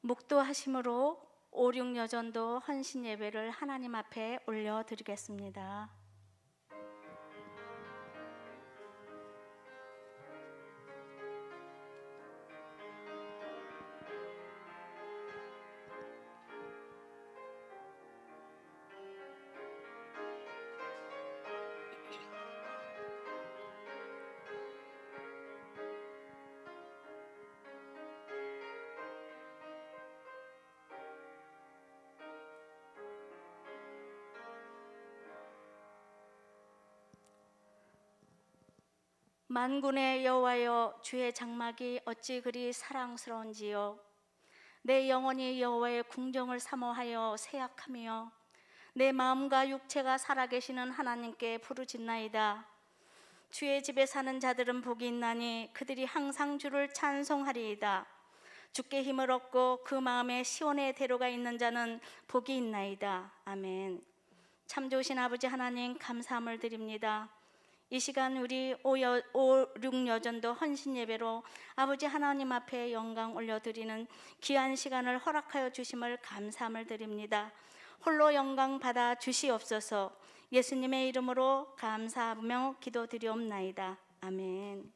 묵도하심으로 5, 6여전도 헌신 예배를 하나님 앞에 올려드리겠습니다. 만군의 여호와여, 주의 장막이 어찌 그리 사랑스러운지요. 내 영혼이 여호와의 궁정을 사모하여 세약하며 내 마음과 육체가 살아계시는 하나님께 부르짖나이다. 주의 집에 사는 자들은 복이 있나니 그들이 항상 주를 찬송하리이다. 주께 힘을 얻고 그 마음에 시온의 대로가 있는 자는 복이 있나이다. 아멘. 참 좋으신 아버지 하나님, 감사함을 드립니다. 이 시간 우리 5, 6여전도 헌신 예배로 아버지 하나님 앞에 영광 올려드리는 귀한 시간을 허락하여 주심을 감사함을 드립니다. 홀로 영광 받아 주시옵소서. 예수님의 이름으로 감사하며 기도드리옵나이다. 아멘.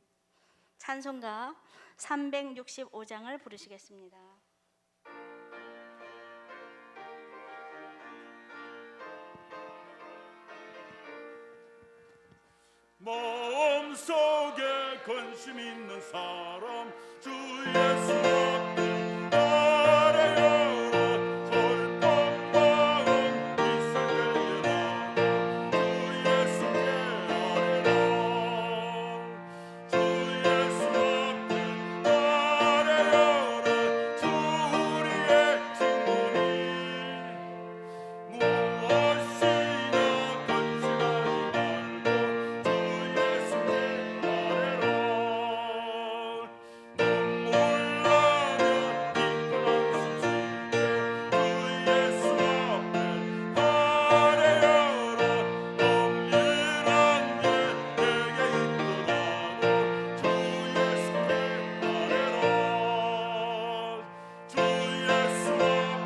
찬송가 365장을 부르시겠습니다. 마음속에 관심 있는 사람 주 예수 앞에 나를 열어 설렘 마음 있을 때에라도 주 예수께 아뢰라. 주 예수 앞에 나를 열어 주 우리의 친구니 무엇이나 관심하지 말고 주 예수께 아뢰라. 눈물 나며 기뻐 안심시게 주 예수 앞에 나를 열어. 엄밀한 게 내게 있더라도 주 예수께 아뢰라. 주 예수 앞에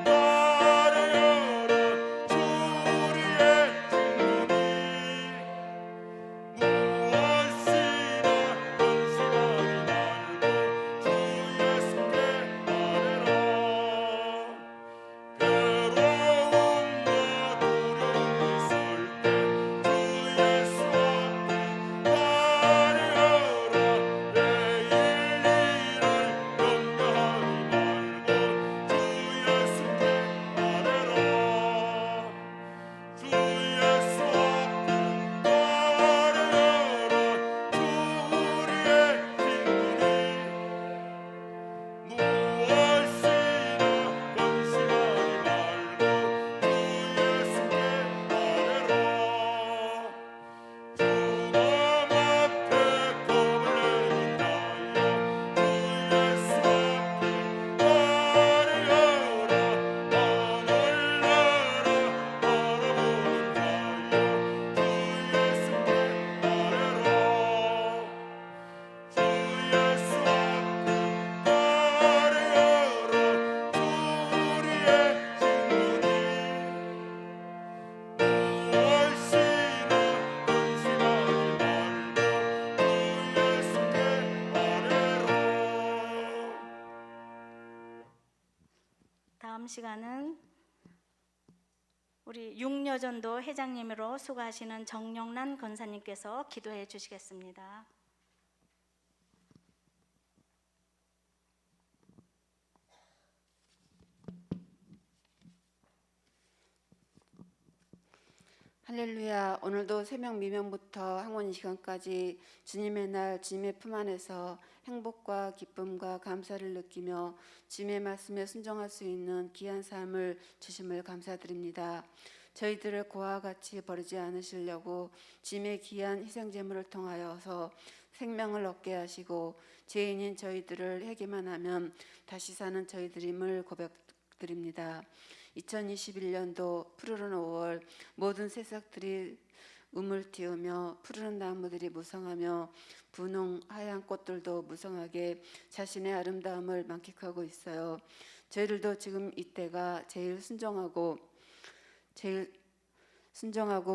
나를 열어 주 우리의 친구니 무엇이나 근심하지 말고 주 예수께 아뢰라. 괴로움과 두려움이 있을 때 주 예수 앞에 나를 열어. 내일 일을 염려하지 말고 주 예수께 아뢰라. 주 예수 앞에 나를 열어 주 우리의 친구니 무엇이나 근심하지 말고 주 예수께 아뢰라. 주님 앞에 겁을 내는 자여 주 예수 앞에 나를 열어. 하늘나라 바라보는 자여 주 예수께 아뢰라. 주 예수 앞에 나를 열어 주 우리의 친구니 무엇이나 근심하지 말고 주 예수께 아뢰라. 다음 시간은 우리 6여전도 회장님으로 수고하시는 정영란 권사님께서 기도해 주시겠습니다. 할렐루야. 오늘도 새벽 미명부터 항원 시간까지 주님의 날 주님의 품 안에서 행복과 기쁨과 감사를 느끼며 주님의 말씀에 순종할 수 있는 귀한 삶을 주심을 감사드립니다. 저희들을 고아와 같이 버리지 않으시려고 주님의 귀한 희생제물을 통하여서 생명을 얻게 하시고 죄인인 저희들을 회개만 하면 다시 사는 저희들임을 고백드립니다. 2021년도 푸르른 5월 모든 새싹들이 우물 띄우며 푸르른 나무들이 무성하며 분홍 하얀 꽃들도 무성하게 자신의 아름다움을 만끽하고 있어요. 저희들도 지금 이때가 제일 순정하고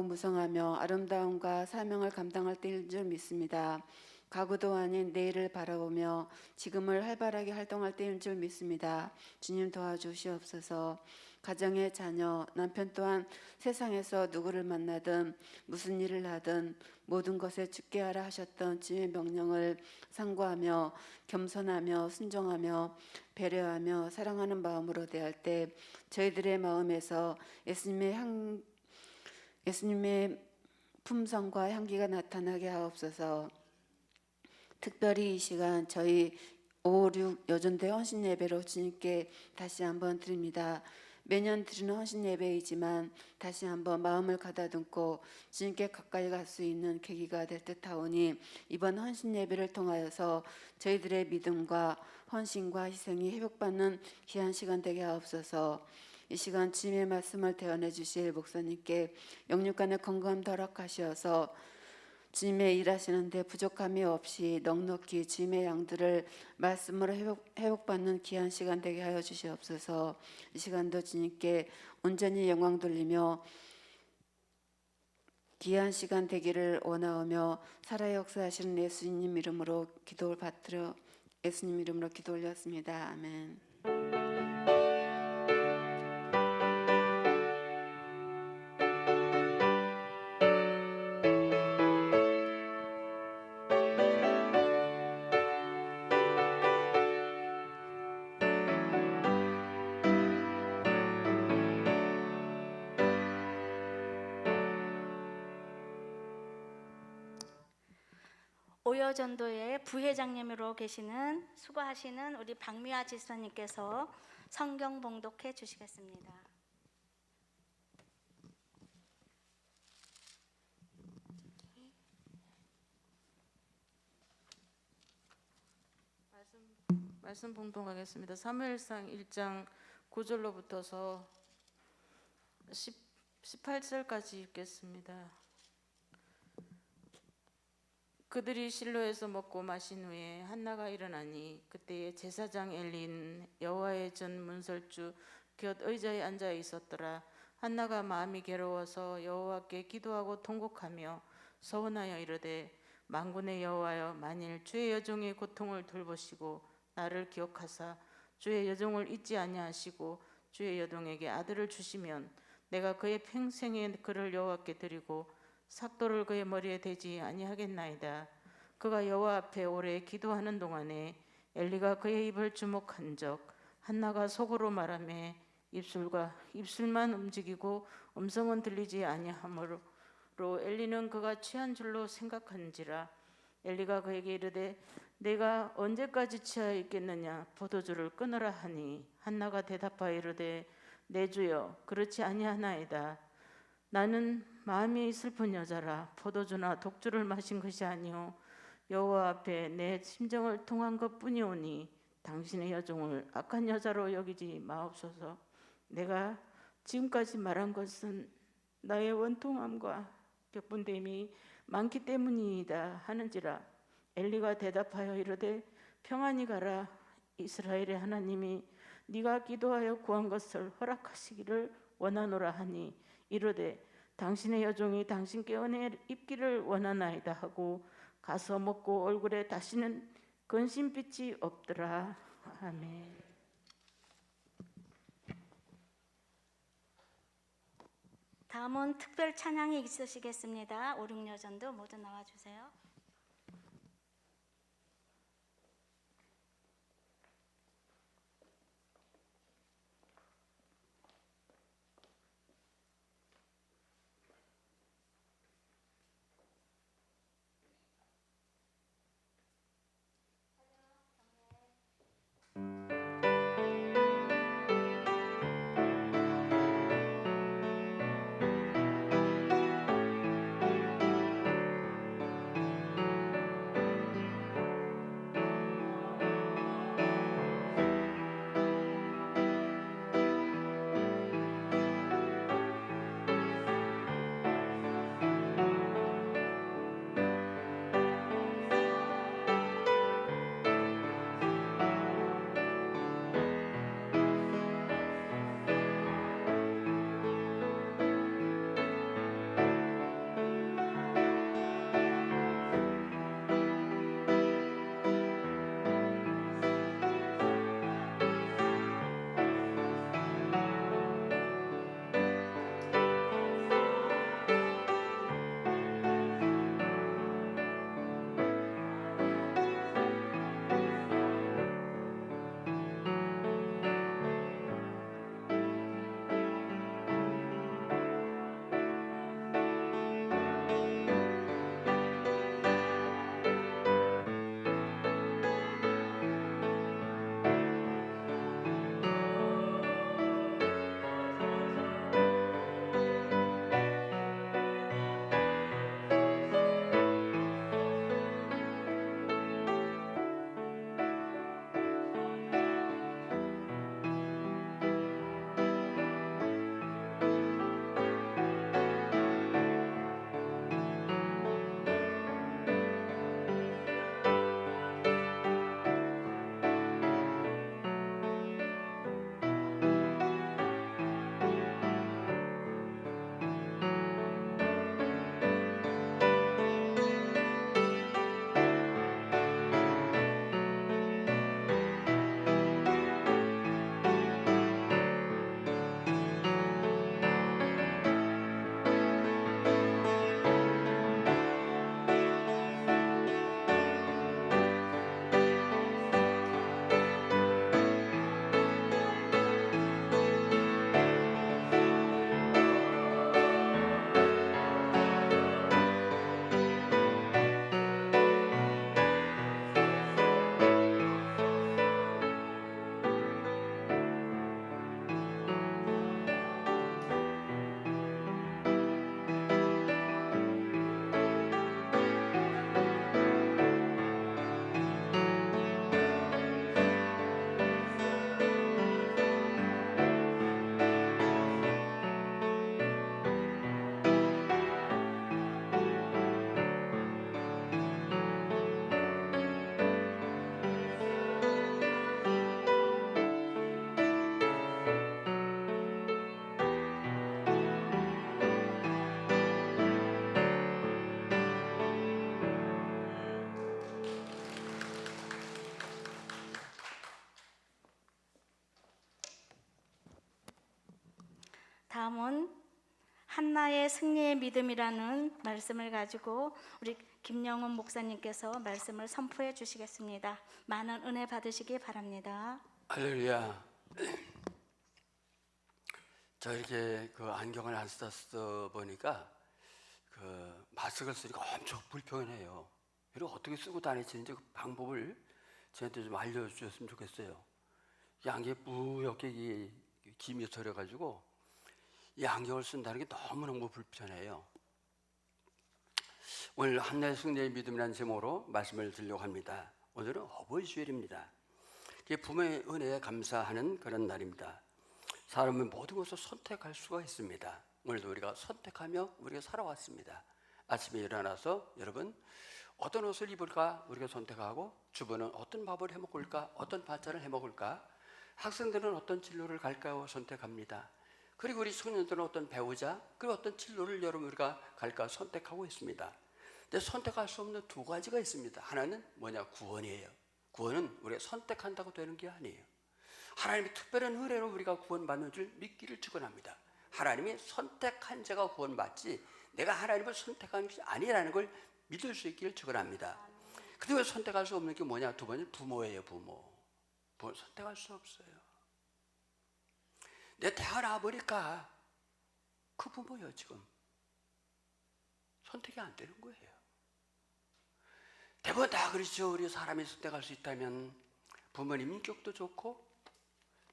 무성하며 아름다움과 사명을 감당할 때인 줄 믿습니다. 과거도 아닌 내일을 바라보며 지금을 활발하게 활동할 때인 줄 믿습니다. 주님 도와주시옵소서. 가정의 자녀, 남편 또한 세상에서 누구를 만나든 무슨 일을 하든 모든 것에 죽게 하라 하셨던 주의 명령을 상고하며 겸손하며 순종하며 배려하며 사랑하는 마음으로 대할 때 저희들의 마음에서 예수님의 품성과 향기가 나타나게 하옵소서. 특별히 이 시간 저희 5, 6 여전대 헌신 예배로 주님께 다시 한번 드립니다. 매년 드리는 헌신 예배이지만 다시 한번 마음을 가다듬고 주님께 가까이 갈 수 있는 계기가 될 듯하오니 이번 헌신 예배를 통하여서 저희들의 믿음과 헌신과 희생이 회복받는 귀한 시간 되게 하옵소서. 이 시간 주님의 말씀을 대언해 주실 목사님께 영육간의 건강함 허락하시어서 주님의 일하시는데 부족함이 없이 넉넉히 주님의 양들을 말씀으로 회복받는 귀한 시간 되게 하여 주시옵소서. 이 시간도 주님께 온전히 영광 돌리며 귀한 시간 되기를 원하오며 살아 역사하시는 예수님 이름으로 예수님 이름으로 기도 올렸습니다. 아멘. 오여전도의 부회장님으로 계시는 수고하시는 우리 박미화 집사님께서 성경 봉독해 주시겠습니다. 말씀 봉독하겠습니다. 사무엘상 1장 9절로부터서 18절까지 읽겠습니다. 그들이 실로에서 먹고 마신 후에 한나가 일어나니 그때에 제사장 엘리는 여호와의 전 문설주 곁 의자에 앉아 있었더라. 한나가 마음이 괴로워서 여호와께 기도하고 통곡하며 서원하여 이르되 만군의 여호와여, 만일 주의 여종의 고통을 돌보시고 나를 기억하사 주의 여종을 잊지 아니하시고 주의 여종에게 아들을 주시면 내가 그의 평생에 그를 여호와께 드리고 삭도를 그의 머리에 대지 아니하겠나이다. 그가 여호와 앞에 오래 기도하는 동안에 엘리가 그의 입을 주목한적 한나가 속으로 말하며 입술만 움직이고 음성은 들리지 아니하므로 엘리는 그가 취한 줄로 생각한지라. 엘리가 그에게 이르되 내가 언제까지 취하여 있겠느냐, 포도주를 끊으라 하니 한나가 대답하여 이르되 내 주여, 그렇지 아니하나이다. 나는 마음이 슬픈 여자라. 포도주나 독주를 마신 것이 아니오 여호와 앞에 내 심정을 통한 것뿐이오니 당신의 여종을 악한 여자로 여기지 마옵소서. 내가 지금까지 말한 것은 나의 원통함과 격분됨이 많기 때문이다 하는지라. 엘리가 대답하여 이르되 평안히 가라. 이스라엘의 하나님이 네가 기도하여 구한 것을 허락하시기를 원하노라 하니 이르되 당신의 여종이 당신께 은혜 입기를 원하나이다 하고 가서 먹고 얼굴에 다시는 근심빛이 없더라. 아멘. 다음은 특별 찬양이 있으시겠습니다. 5, 6여전도 모두 나와주세요. 다음은 한나의 승리의 믿음이라는 말씀을 가지고 우리 김영훈 목사님께서 말씀을 선포해 주시겠습니다. 많은 은혜 받으시기 바랍니다. 할렐루야. 저 이렇게 그 안경을 안 써 보니까 그 마스크를 쓰니까 엄청 불편해요. 그리고 어떻게 쓰고 다니시는지 그 방법을 저한테 좀 알려주셨으면 좋겠어요. 이 안경이 뿌옇게 이 김이 서려가지고 이 안경을 쓴다는 게 너무너무 불편해요. 오늘 한나의 승리의 믿음이라는 제목으로 말씀을 드리려고 합니다. 오늘은 어버이 주일입니다. 부모의 은혜에 감사하는 그런 날입니다. 사람은 모든 것을 선택할 수가 있습니다. 오늘도 우리가 선택하며 우리가 살아왔습니다. 아침에 일어나서 여러분 어떤 옷을 입을까 우리가 선택하고, 주부는 어떤 밥을 해먹을까, 어떤 반찬을 해먹을까, 학생들은 어떤 진로를 갈까 선택합니다. 그리고 우리 청년들은 어떤 배우자, 그리고 어떤 진로를 여러분 우리가 갈까 선택하고 있습니다. 근데 선택할 수 없는 두 가지가 있습니다. 하나는 뭐냐? 구원이에요. 구원은 우리가 선택한다고 되는 게 아니에요. 하나님의 특별한 은혜로 우리가 구원받는 줄 믿기를 축원합니다. 하나님이 선택한 자가 구원받지 내가 하나님을 선택한 것이 아니라는 걸 믿을 수 있기를 축원합니다. 근데 왜 선택할 수 없는 게 뭐냐? 두 번째 부모예요. 부모 선택할 수 없어요. 내 태어나 보니까 그 부모예요. 지금 선택이 안 되는 거예요. 대부분 다 그렇죠. 우리 사람이 선택할 수 있다면 부모님 인격도 좋고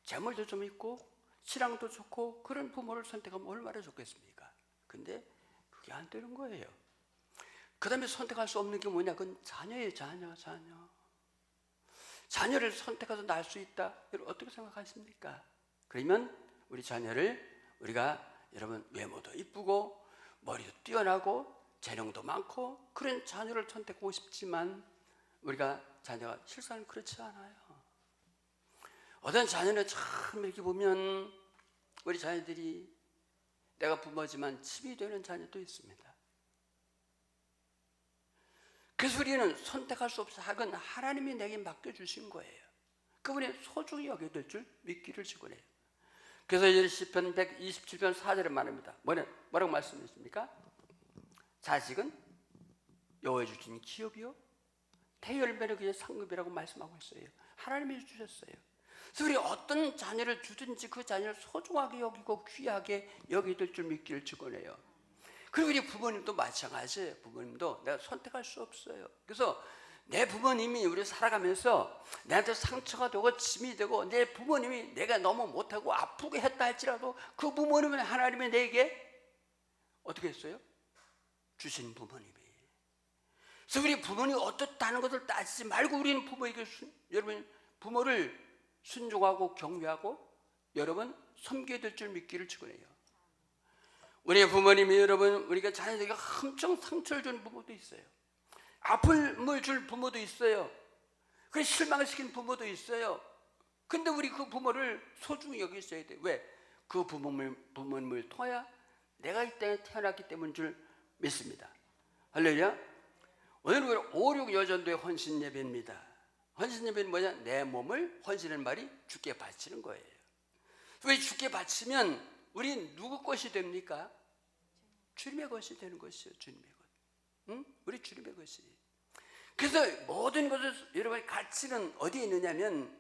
재물도 좀 있고 신앙도 좋고 그런 부모를 선택하면 얼마나 좋겠습니까? 근데 그게 안 되는 거예요. 그 다음에 선택할 수 없는 게 뭐냐? 그건 자녀예요. 자녀를 선택해서 낳을 수 있다. 여러분 어떻게 생각하십니까? 그러면 우리 자녀를 우리가 여러분 외모도 이쁘고 머리도 뛰어나고 재능도 많고 그런 자녀를 선택하고 싶지만 우리가 자녀가 실상은 그렇지 않아요. 어떤 자녀는 참 이렇게 보면 우리 자녀들이 내가 부모지만 침이 되는 자녀도 있습니다. 그래서 우리는 선택할 수 없어 하건 하나님이 내게 맡겨주신 거예요. 그분이 소중히 여겨야 될 줄 믿기를 축원해요. 그래서 이제 시편 127편 4절에 말합니다. 뭐라고 말씀하십니까? 자식은 여호와의 주신 기업이요 대열매는 그의 상급이라고 말씀하고 있어요. 하나님이 주셨어요. 그래서 우리 어떤 자녀를 주든지 그 자녀를 소중하게 여기고 귀하게 여겨야 될 줄 믿기를 축원해요. 그리고 우리 부모님도 마찬가지예요. 부모님도 내가 선택할 수 없어요. 그래서 내 부모님이 우리 살아가면서 내한테 상처가 되고 짐이 되고 내 부모님이 내가 너무 못하고 아프게 했다 할지라도 그 부모님은 하나님이 내게 어떻게 했어요? 주신 부모님이. 그래서 우리 부모님이 어떻다는 것을 따지지 말고 우리는 부모에게 여러분 부모를 순종하고 경외하고 여러분 섬겨야 될 줄 믿기를 축원해요. 우리 부모님이 여러분 우리가 자녀들에게 엄청 상처를 주는 부모도 있어요. 아픔을 줄 부모도 있어요. 그 실망을 시킨 부모도 있어요. 근데 우리 그 부모를 소중히 여기셔야 돼요. 왜? 그 부모님을 통하여 내가 이 땅에 태어났기 때문인 줄 믿습니다. 할렐루야. 오늘은 우리 5.6 여전도의 헌신 예배입니다. 헌신 예배는 뭐냐? 내 몸을 헌신하는 말이 주께 바치는 거예요. 왜 주께 바치면 우리 누구 것이 됩니까? 주님의 것이 되는 것이요. 주님의 것. 응? 우리 주님의 것이. 그래서 모든 것을 여러분 가치는 어디에 있느냐면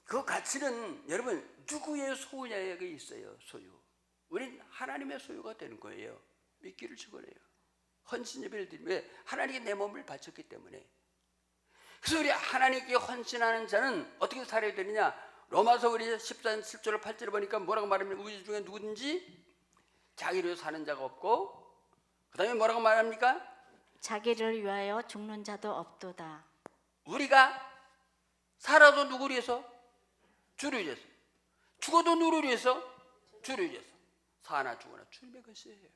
그 가치는 여러분 누구의 소유냐에 있어요. 소유. 우린 하나님의 소유가 되는 거예요. 믿기를 축원해요. 헌신 예배를 드리면 왜? 하나님께 내 몸을 바쳤기 때문에. 그래서 우리 하나님께 헌신하는 자는 어떻게 살아야 되느냐? 로마서 우리 14장 10절 8절을 보니까 뭐라고 말합니까? 우리 중에 누구든지 자기를 위해 사는 자가 없고 그 다음에 뭐라고 말합니까? 자기를 위하여 죽는 자도 없도다. 우리가 살아도 누구를 위해서? 주를 위해서. 죽어도 누구를 위해서? 주를 위해서. 사나 죽어나 주님의 것이에요.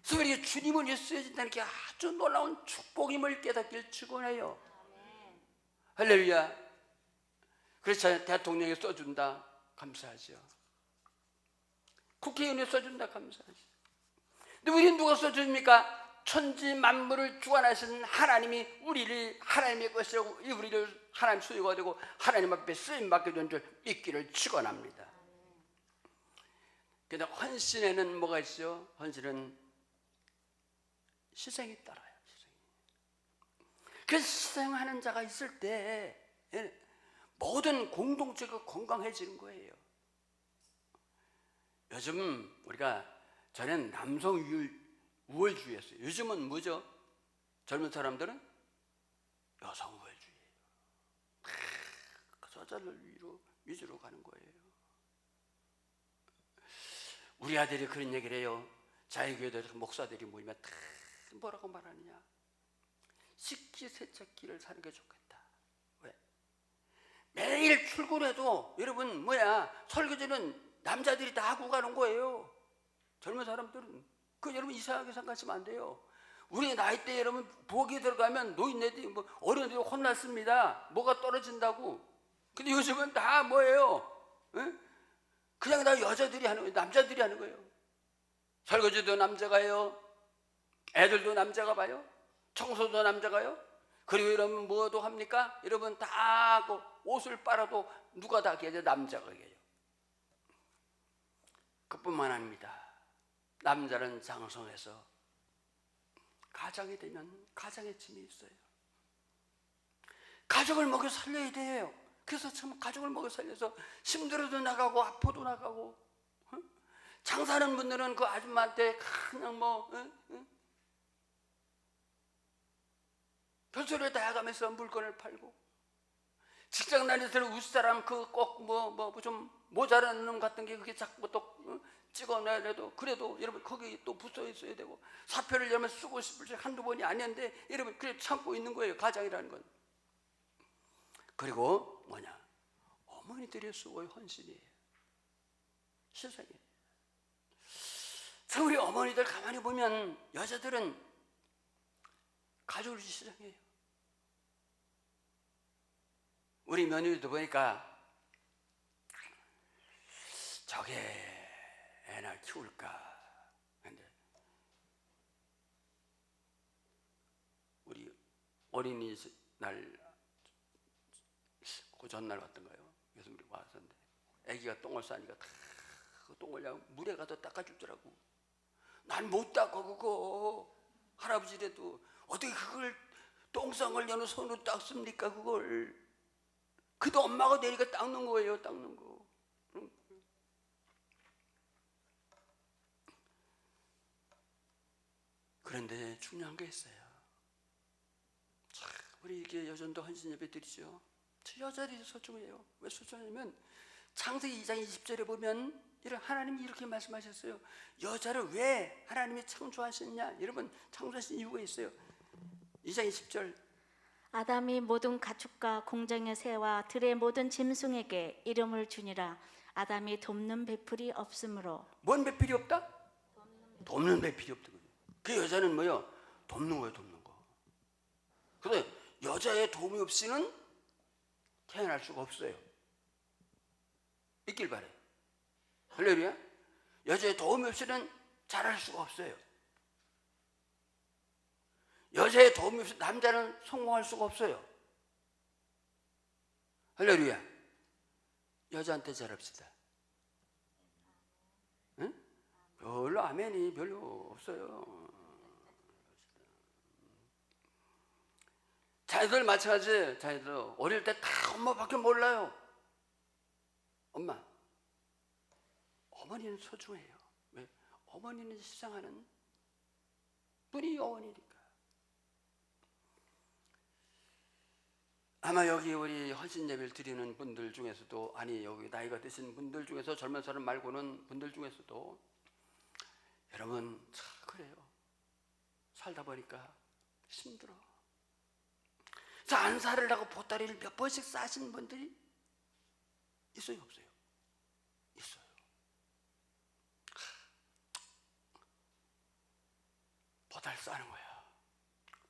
그래서 우리 주님을 위해 쓰여진다는 게 아주 놀라운 축복임을 깨닫길 축원해요. 할렐루야. 그래서 대통령이 써준다 감사하죠. 국회의원이 써준다 감사하죠. 근데 우리는 누가 써줍니까? 천지 만물을 주관하시는 하나님이 우리를 하나님의 것이라고 우리를 하나님 소유가 되고 하나님 앞에 쓰임 받게 된 줄 믿기를 축원합니다. 근데 헌신에는 뭐가 있죠? 헌신은 희생이 따라요. 희생이. 그 희생하는 자가 있을 때 모든 공동체가 건강해지는 거예요. 요즘 우리가 전엔 남성 우월주의였어요. 요즘은 뭐죠? 젊은 사람들은 여성 우월주의예요. 여자를 위주로 가는 거예요. 우리 아들이 그런 얘기를 해요. 자유교회에서 목사들이 모이면 다 뭐라고 말하느냐? 식기세척기를 사는 게 좋겠다. 왜? 매일 출근해도 여러분 설거지는 남자들이 다 하고 가는 거예요. 젊은 사람들은 그 여러분 이상하게 생각하시면 안 돼요. 우리 나이 때 여러분 부엌에 들어가면 노인네들이 어른들이 혼났습니다. 뭐가 떨어진다고. 근데 요즘은 다 뭐예요? 에? 그냥 다 여자들이 하는 거예요. 남자들이 하는 거예요. 설거지도 남자가 해요. 애들도 남자가 봐요. 청소도 남자가 해요. 그리고 여러분 뭐도 합니까? 여러분 다 옷을 빨아도 누가 다 계죠? 남자가 계요. 그뿐만 아닙니다. 남자는 장성해서 가장이 되면 가장의 짐이 있어요. 가족을 먹여 살려야 돼요. 그래서 참 가족을 먹여 살려서 힘들어도 나가고 아파도 나가고, 장사하는 분들은 그 아줌마한테 그냥 별소리를 다 해가면서 물건을 팔고, 직장 다니는 윗사람 그 꼭 좀 모자라는 놈 같은 게 그게 자꾸 또 찍어내도 그래도 여러분 거기 또 붙어 있어야 되고, 사표를 열면 쓰고 싶을 때 한두 번이 아니었는데 여러분 그래 참고 있는 거예요. 가장이라는 건. 그리고 어머니들의 수고의 헌신이에요. 희생이에요. 우리 어머니들 가만히 보면 여자들은 가족을 희생해요. 우리 며느리도 보니까 저게 애나 키울까. 근데 우리 어린이날 그 전날 같던가요? 그래서 우리 왔었는데 아기가 똥을 싸니까 다 그 똥을 그냥 물에 가서 닦아주더라고. 난 못 닦아 그거. 할아버지라도 어떻게 그걸 똥상을 여는 손으로 닦습니까 그걸. 그도 엄마가 되니까 닦는 거예요. 닦는 거. 그런데 중요한 게 있어요. 참 우리 이게 여전도 헌신 예배 드리죠. 저 여자들이 소중해요. 왜 소중하냐면 창세기 2장 20절에 보면 하나님이 이렇게 말씀하셨어요. 여자를 왜 하나님이 창조하셨냐? 여러분 창조하신 이유가 있어요. 2장 20절. 아담이 모든 가축과 공장의 새와 들의 모든 짐승에게 이름을 주니라. 아담이 돕는 배풀이 없으므로. 뭔 배필이 없다? 돕는 배필이 없다. 그 여자는 돕는 거예요. 돕는 거. 그런데 여자의 도움이 없이는 태어날 수가 없어요. 있길 바래요. 할렐루야. 여자의 도움이 없이는 자랄 수가 없어요. 여자의 도움이 없이 남자는 성공할 수가 없어요. 할렐루야. 여자한테 잘합시다. 응? 별로 아멘이 별로 없어요. 자녀들 마찬가지. 자녀들 어릴 때 다 엄마밖에 몰라요. 엄마. 어머니는 소중해요. 왜? 어머니는 시장하는 분이 어머니니까. 아마 여기 우리 헌신 예배를 드리는 분들 중에서도, 아니 여기 나이가 드신 분들 중에서, 젊은 사람 말고는 분들 중에서도 여러분 참 그래요. 살다 보니까 힘들어. 안사를 하고 보따리를 몇 번씩 싸신 분들이 있어요, 없어요? 있어요. 보따리 싸는 거야.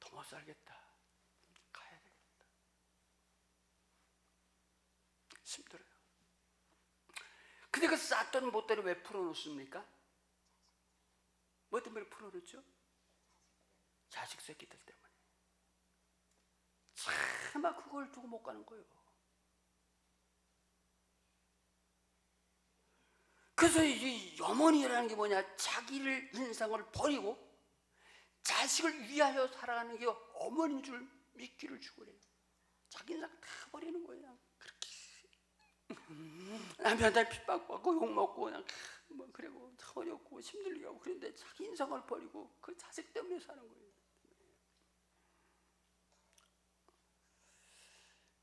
더 못 살겠다. 가야 되겠다. 힘들어요. 근데 그 쌌던 보따리 왜 풀어놓습니까? 뭐 때문에 풀어놓죠? 자식 새끼들 때문에. 차마 그걸 두고 못 가는 거예요. 그래서 이 어머니라는 게 뭐냐? 자기를 인상을 버리고 자식을 위하여 살아가는 게 어머니인 줄 믿기를 주고래요. 자기 인상 다 버리는 거예요. 그렇게 남편한테 핍박받고 욕먹고 그냥 뭐 그리고 어렵고 힘들게 하고 그런데 자기 인상을 버리고 그 자식 때문에 사는 거예요.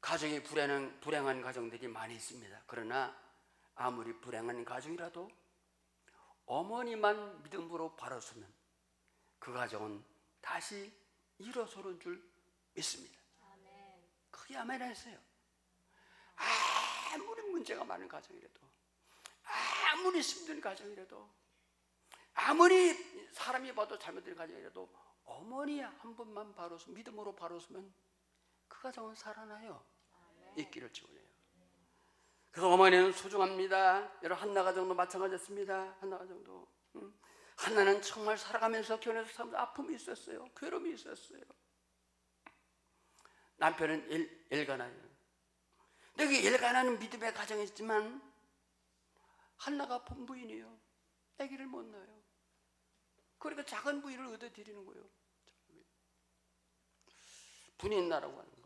가정이 불행한 가정들이 많이 있습니다. 그러나 아무리 불행한 가정이라도 어머니만 믿음으로 바로서면 그 가정은 다시 일어서는 줄 믿습니다. 그게 아멘 했어요. 아무리 문제가 많은 가정이라도, 아무리 힘든 가정이라도, 아무리 사람이 봐도 잘못된 가정이라도 어머니 한 분만 바로서 믿음으로 바로서면 그 가정은 살아나요. 있기를 축원해요. 그래서 어머니는 소중합니다. 여러분 한나 가정도 마찬가지였습니다. 한나 가정도 한나는 정말 살아가면서 결혼해서 참 아픔이 있었어요. 괴로움이 있었어요. 남편은 엘가나예요. 근데 그 엘가나는 믿음의 가정이었지만 한나가 본부인이에요. 아기를 못 낳아요. 그러니까 작은 부인을 얻어드리는 거예요. 분인나라고 하는 거.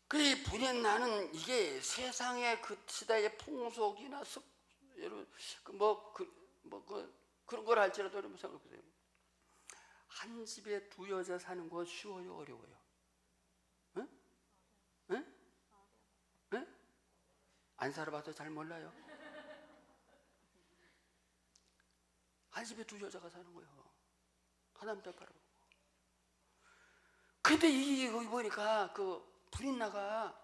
그 분인나는 이게 세상의 그 시대의 풍속이나 그런 걸 할지라도 여러분 생각해보세요. 한 집에 두 여자 사는 거 쉬워요, 어려워요? 응? 응? 응? 안 살아봐도 잘 몰라요. 한 집에 두 여자가 사는 거예요. 하나님도 바라보고. 근데 이거 보니까 그 불인나가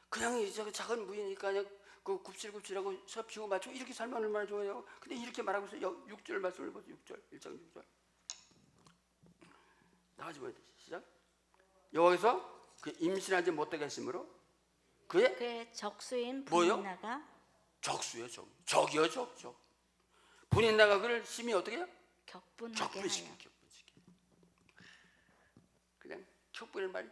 그냥 저 작은 부이니까 그냥 그 굽실굽실하고 저 비고 맞추고 이렇게 살면 얼마나 좋아요. 근데 이렇게 말하고 있어요. 6절 말씀을 보세요. 6절 1장 6절 나가지 보세요. 시작. 여기서 그 임신하지 못하게 했으므로 그의 적수인 뭐요? 분인나가 적수요. 적이요. 적. 분인나가 그를 심히 어떻게 해요? 격분하게 하여 격분시켜. 그냥 격분의 말이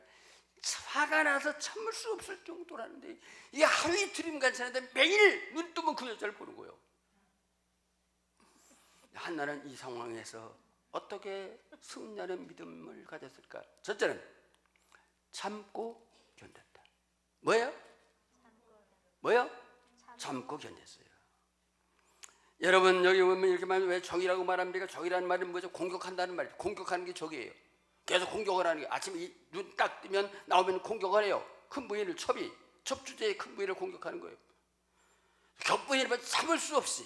화가 나서 참을 수 없을 정도라는데 이게 하루 이틀이면 괜찮은데 매일 눈 뜨면 그 여자를 보는 거예요. 한나는 이 상황에서 어떻게 승리하는 믿음을 가졌을까? 첫째는 참고 견뎠다. 뭐예요? 참고 견뎠어요. 여러분 여기 보면 이렇게 말하면 왜 적이라고 말합니까? 적이라는 말은 뭐죠? 공격한다는 말이죠. 공격하는 게 적이에요. 계속 공격을 하는 게 아침에 눈 딱 뜨면 나오면 공격을 해요. 큰 부인을 첩주제의 큰 부인을 공격하는 거예요. 격부인을 참을 수 없이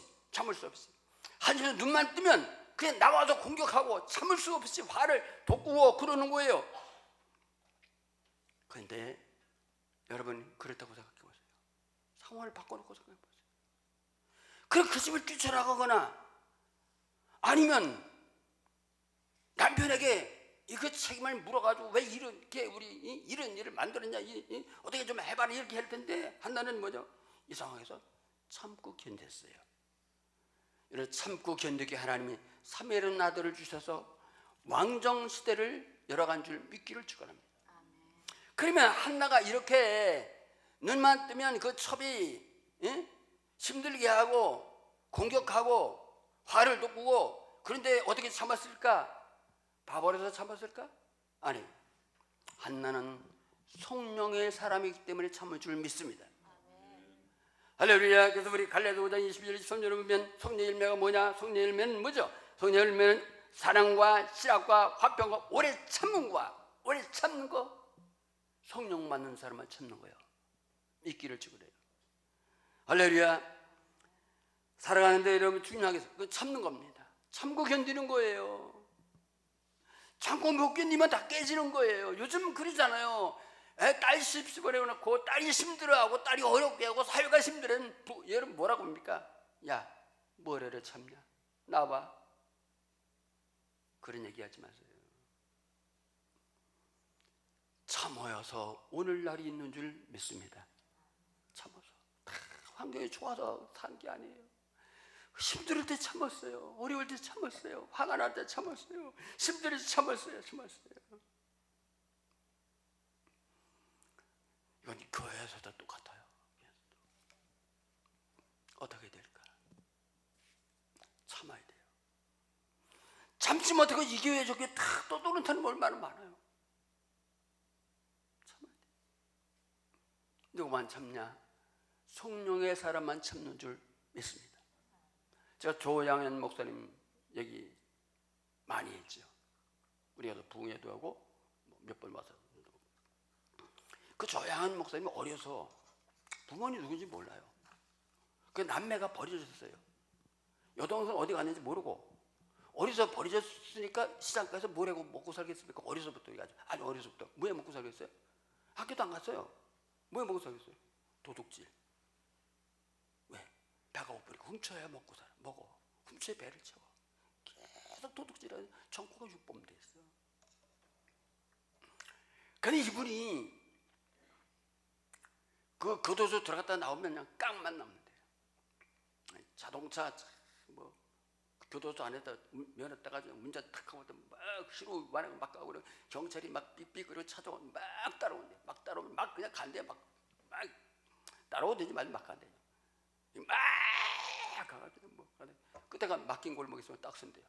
한숨에 눈만 뜨면 그냥 나와서 공격하고 참을 수 없이 화를 돋구고 그러는 거예요. 그런데 여러분 그렇다고 생각해 보세요. 상황을 바꿔놓고 생각해 보세요. 그럼 그 집을 뛰쳐나가거나 아니면 남편에게 그 책임을 물어가지고 왜 이렇게 우리 이런 일을 만들었냐 어떻게 좀 해봐라 이렇게 할 텐데 한나는 뭐죠? 이 상황에서 참고 견뎠어요. 이런 참고 견디게 하나님이 사무엘은 아들을 주셔서 왕정 시대를 열어간 줄 믿기를 축원합니다. 그러면 한나가 이렇게 눈만 뜨면 그 첩이 힘들게 하고 공격하고 화를 돋구고 그런데 어떻게 참았을까? 바보라서 참았을까? 아니, 한나는 성령의 사람이기 때문에 참을 줄 믿습니다. 할렐루야. 그래서 우리 갈라디아 5장 22절 23절을 보면 성령의 열매가 뭐냐? 성령의 열매는 뭐죠? 성령의 열매는 사랑과 실학과 화평과 오래 참는 거. 성령 받는 사람만 참는 거예요. 믿기를 주고 그래요. 할렐루야. 살아가는데 여러분 중요하게 그 참는 겁니다. 참고 견디는 거예요. 참고 못 견디면 다 깨지는 거예요. 요즘 그러잖아요. 딸 시집 보내놓고 딸이 힘들어하고 딸이 어렵게 하고 사회가 힘들면 여러분 뭐라고 합니까? 야, 뭐래를 참냐? 나와봐. 그런 얘기 하지 마세요. 참어여서 오늘날이 있는 줄 믿습니다. 참어서 환경이 좋아서 산 게 아니에요. 힘들 때 참았어요. 어려울 때 참았어요. 화가 날 때 참았어요. 힘들 때 참았어요. 이건 교회에서도 똑같아요. 어떻게 될까? 참아야 돼요. 참지 못하고 이 교회 저 교회 다 떠도는 사람이 얼마나 많아요. 참아야 돼요. 누구만 참냐? 성령의 사람만 참는 줄 믿습니다. 제가 조양현 목사님 얘기 많이 했죠. 우리가 부흥회도 하고 몇 번 와서. 그 조양현 목사님이 어려서 부모님이 누군지 몰라요. 그 남매가 버려졌어요. 여동생 어디 갔는지 모르고 어려서 버려졌으니까 시장가에서 뭘 하고 먹고 살겠습니까? 어려서부터 아주 어려서부터 뭐해 먹고 살겠어요? 학교도 안 갔어요. 뭐해 먹고 살겠어요? 도둑질. 왜? 배가 고프니까 훔쳐야 먹고 살아. 먹어. 훔쳐야 배를 채워. 계속 도둑질하는 전국가 육범 됐어. 근데 이분이 그 교도소 들어갔다 나오면 그냥 깡만 나오는데요. 자동차 뭐 교도소 안에다 면허 따가지고 문자 탁 하고 막 시로 완행 막 가고 그래. 경찰이 막 삑삑 그리고 찾아오고 막 따라오는데 막 따라오면 막 그냥 간대 막 따라오든지 말지 막 간대. 막 가가지고 뭐 그때가 막힌 골목 있으면 딱 선대요.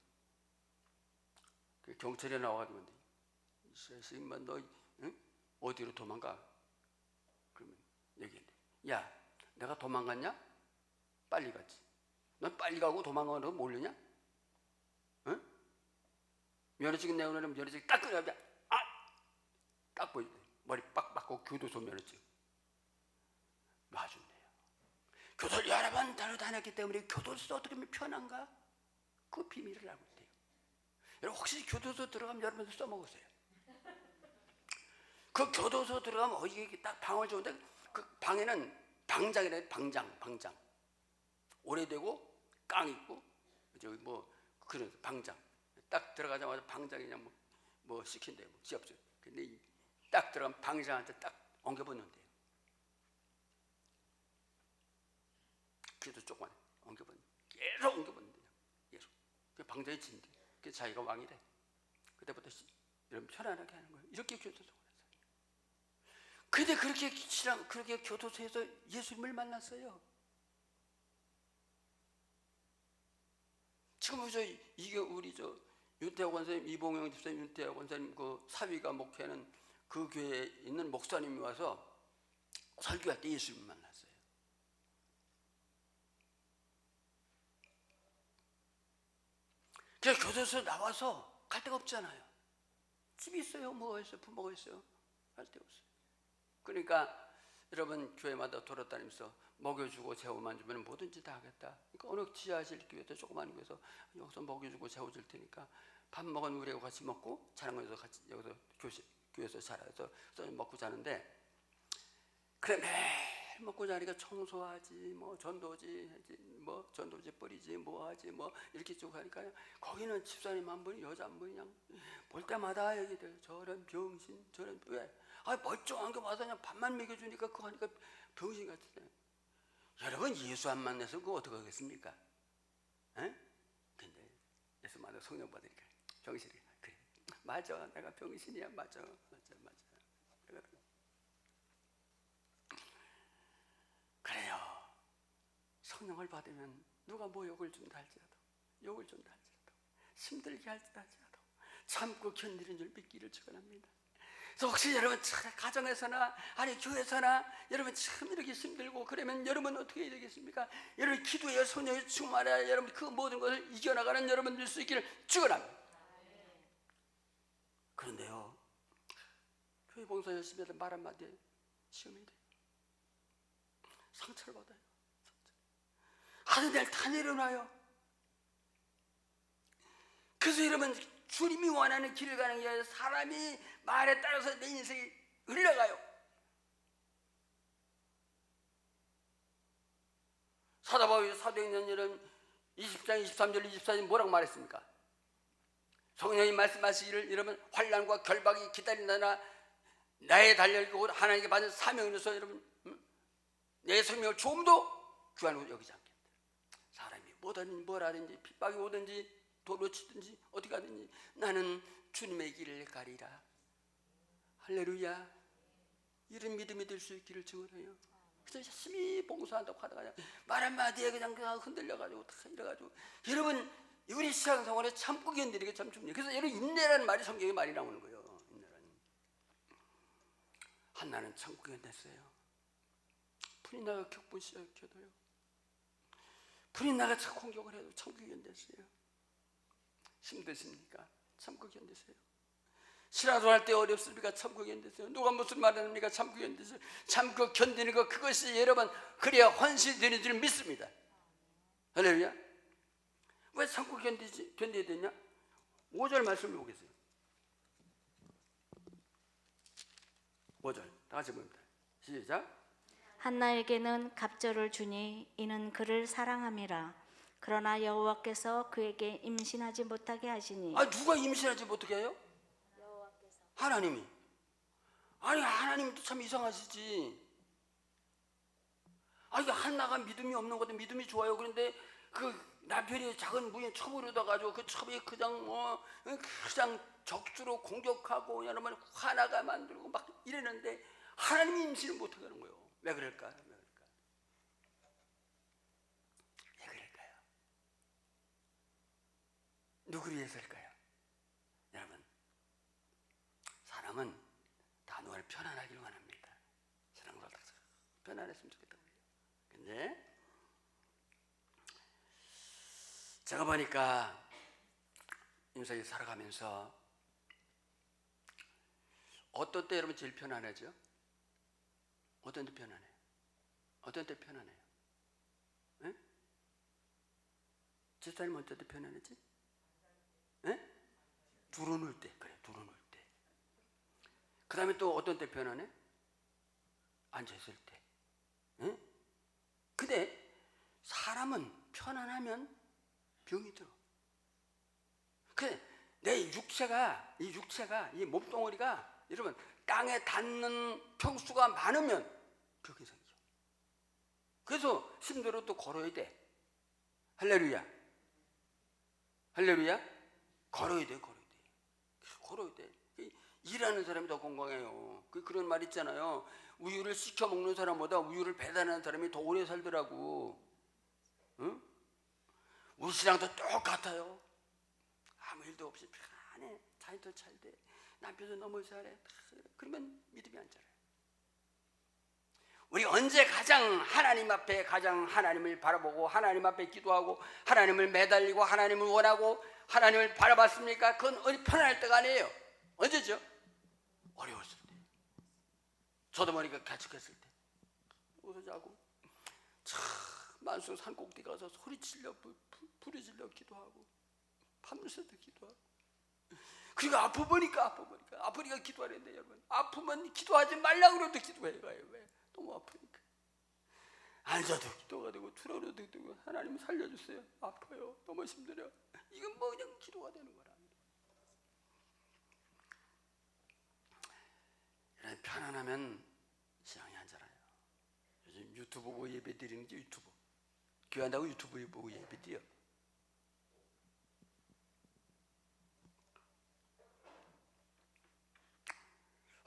그 경찰이 나와가지고 이 새끼 너 응? 어디로 도망가? 그러면 얘기한대. 야, 내가 도망갔냐? 빨리 갔지. 넌 빨리 가고 도망가는 거 모르냐? 응? 면허증 내오는 면허증 딱 끊어야 딱 보이대. 머리 빡 맞고 교도소 면허증 놔준대요. 교도를 여러 번 다녔기 때문에 교도소 어떻게 하면 편한가? 그 비밀을 알고 있대요. 여러분 혹시 교도소 들어가면 여러분들 써먹으세요. 그 교도소 들어가면 이게 딱 방을 좋은데 그 방에는 방장이래. 방장 오래되고 깡 있고 저기 뭐 그런 방장 딱 들어가자마자 방장이 그냥 뭐 시킨대요. 뭐 지압죠. 근데 딱 들어가면 방장한테 딱 엉겨붙는데요. 그래도 조금만 엉겨붙는 계속 엉겨붙는데요. 계속 그 방장이 진대. 그 자기가 왕이래. 그때부터 이런 편안하게 하는 거예요. 이렇게 교도소 근데 그렇게 교도소에서 예수님을 만났어요. 지금 이게 우리 윤태호 권사님, 이봉영 집사님, 윤태호 권사님 그 사위가 목회하는 그 교회에 있는 목사님이 와서 설교할 때 예수님을 만났어요. 그래서 교도소 나와서 갈 데가 없잖아요. 집이 있어요, 뭐가 있어요, 부모가 있어요, 갈 데가 없어요. 그러니까 여러분 교회마다 돌아다니면서 먹여주고 재워만 주면 뭐든지 다 하겠다. 그러니까 어느 지하실 교회도 조그만 교회에서 여기서 먹여주고 재워줄 테니까 밥 먹은 우리하고 같이 먹고 자는 거에서 같이 여기서 교회에서 자라서 먹고 자는데 그래 매일 먹고 자니까 청소하지 뭐 전도지 뭐 전도지 뿌리지 뭐하지 뭐 이렇게 쭉 하니까 거기는 집사님 한 분이 여자 한 분이 그냥 볼 때마다 얘기돼요. 저런 병신 저런 왜? 멀쩡한 게 와서 그냥 밥만 먹여주니까 그거 하니까 병신 같은데. 여러분 예수 안 만나서 그거 어떻게 하겠습니까? 에? 근데 예수 만나 성령 받으니까 병신이 그래 맞아 내가 병신이야 맞아. 내가 그래요. 성령을 받으면 누가 뭐 욕을 준다 할지라도 힘들게 할지라도 참고 견디는 줄 믿기를 축원합니다. 그래서 혹시 여러분 가정에서나 아니 교회에서나 여러분 참 이렇게 힘들고 그러면 여러분 어떻게 해야 되겠습니까? 여러분 기도해야 성령이 충만해야 여러분 그 모든 것을 이겨나가는 여러분 될 수 있기를 축원합니다. 그런데요 교회 봉사 열심히 해도 말 한마디에 시험이 돼요. 상처를 받아요. 하는 날 다 내려놔요. 그래서 여러분 주님이 원하는 길을 가는 게 아니라 사람이 말에 따라서 내 인생이 흘러가요. 사도바울이 사도행전 20장 23절 24절 뭐라고 말했습니까? 성령이 말씀하시기를 여러분 환난과 결박이 기다린다나 나의 달려고 하나님께 받은 사명으로서 여러분 내 생명을 조금도 귀한 여기지 않겠다. 사람이 뭐라든지 핍박이 오든지 돌로 치든지 어디 가든지 나는 주님의 길을 가리라. 할렐루야. 이런 믿음이 될 수 있기를 증언해요. 그래서 열심히 봉사한다고 하다가 말 한마디에 그냥 흔들려가지고 다 이래가지고 여러분 우리 신앙생활에 참고 견디는 게 참 중요해요. 그래서 여러분 인내라는 말이 성경에 많이 나오는 거예요. 인내라는. 한나는 참고 견뎠어요. 분인나가 격분시켜도요. 분인나가 공격을 해도 참고 견뎠어요. 힘드십니까? 참고 견디세요. 신앙생활 때 어렵습니까? 참고 견디세요. 누가 무슨 말을 합니까? 참고 견디세요. 참고 견디는 것, 그것이 여러분 그래야 헌신이 되는 줄 믿습니다. 할렐루야. 왜 참고 견뎌야 되냐? 5절 말씀을 보겠어요. 5절 다 같이 봅니다. 시작. 한나에게는 갑절을 주니 이는 그를 사랑함이라. 그러나 여호와께서 그에게 임신하지 못하게 하시니. 아, 누가 임신하지 못하게 해요? 하나님이. 아니, 하나님도 참 이상하시지. 아니, 한나가 믿음이 없는 것도 믿음이 좋아요. 그런데 그 남편이 작은 무인 첩으로다 가지고 그 첩이 그냥 적수로 공격하고 여러분 화나가 만들고 막 이랬는데 하나님이 임신을 못하게 하는 거예요. 왜 그럴까? 왜 그럴까요? 누구를 위해서일까요? 여러분, 사람은 다 너를 편안하기를 원합니다. 사람과 편안했으면 좋겠다고요. 근데 제가 보니까 인생에 살아가면서 어떤 때 여러분 제일 편안하죠? 어떤 때 편안해요? 어떤 때 편안해요? 예? 제 스타일은 어떤 때 편안하지? 예? 두루 놀 때. 그래, 두루 놀 때. 그 다음에 또 어떤 때 편안해? 앉아있을 때. 예? 근데 사람은 편안하면 병이 들어. 그래, 내 육체가, 이 몸뚱어리가 여러분 땅에 닿는 평수가 많으면 병이 생겨. 그래서 힘들어도 걸어야 돼. 할렐루야. 할렐루야. 걸어야 돼. 걸어야 돼. 일하는 사람이 더 건강해요. 그런 말 있잖아요. 우유를 시켜 먹는 사람보다 우유를 배달하는 사람이 더 오래 살더라고. 응? 우리 신앙도 똑같아요. 아무 일도 없이 편안해. 자녀도 잘 돼. 남편도 너무 잘해. 그러면 믿음이 안 자라요. 우리 언제 가장 하나님을 바라보고 하나님 앞에 기도하고 하나님을 매달리고 하나님을 원하고 하나님을 바라봤습니까? 그건 어디 편안할 때가 아니에요. 언제죠? 어려웠을 때. 저도 보니까 가축했을 때. 어서 자고 만수 산 꼭대기 가서 소리 질러 부르 질러 기도하고 밤새도 기도하고 그리고 아프니까 기도하는데 여러분 아프면 기도하지 말라고 그래도 기도해요. 왜? 너무 아프니까 앉아도 기도가 되고 들어도 되고 하나님 살려주세요. 아파요. 너무 힘들어. 이건 뭐 그냥 기도가 되는 거라. 이런 편안하면 신앙이 안 자라요. 요즘 유튜브 보고 예배 드리는 게 유튜브. 교회한다고 유튜브 보고 예배 드려.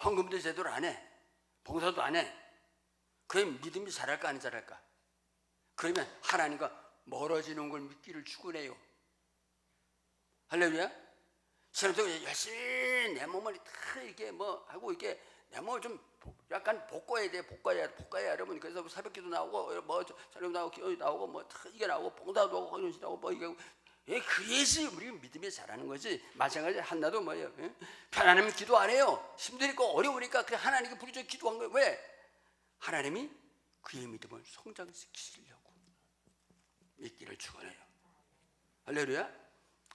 헌금도 제대로 안 해. 봉사도 안 해. 그럼 믿음이 자랄까 안 자랄까? 그러면 하나님과 멀어지는 걸 믿기를 축원해요. 할렐루야. 신앙생활 열심히 내 몸을 다 이렇게 뭐 하고 이렇게 내 몸을 좀 약간 볶아야 돼. 볶아야 여러분. 그래서 새벽기도 나오고 뭐 저녁 나오고 기도 나오고 뭐 이게 나오고 봉사도 하고 헌신도 하고 뭐 이게 그것이 우리 믿음이 자라는 거지. 마찬가지 한나도 뭐예요? 편안하면 기도 안 해요. 힘드니까 어려우니까 그 하나님께 부르짖어 기도한 거예요. 왜? 하나님이 그의 믿음을 성장시키시려고 믿기를 축원해요. 할렐루야.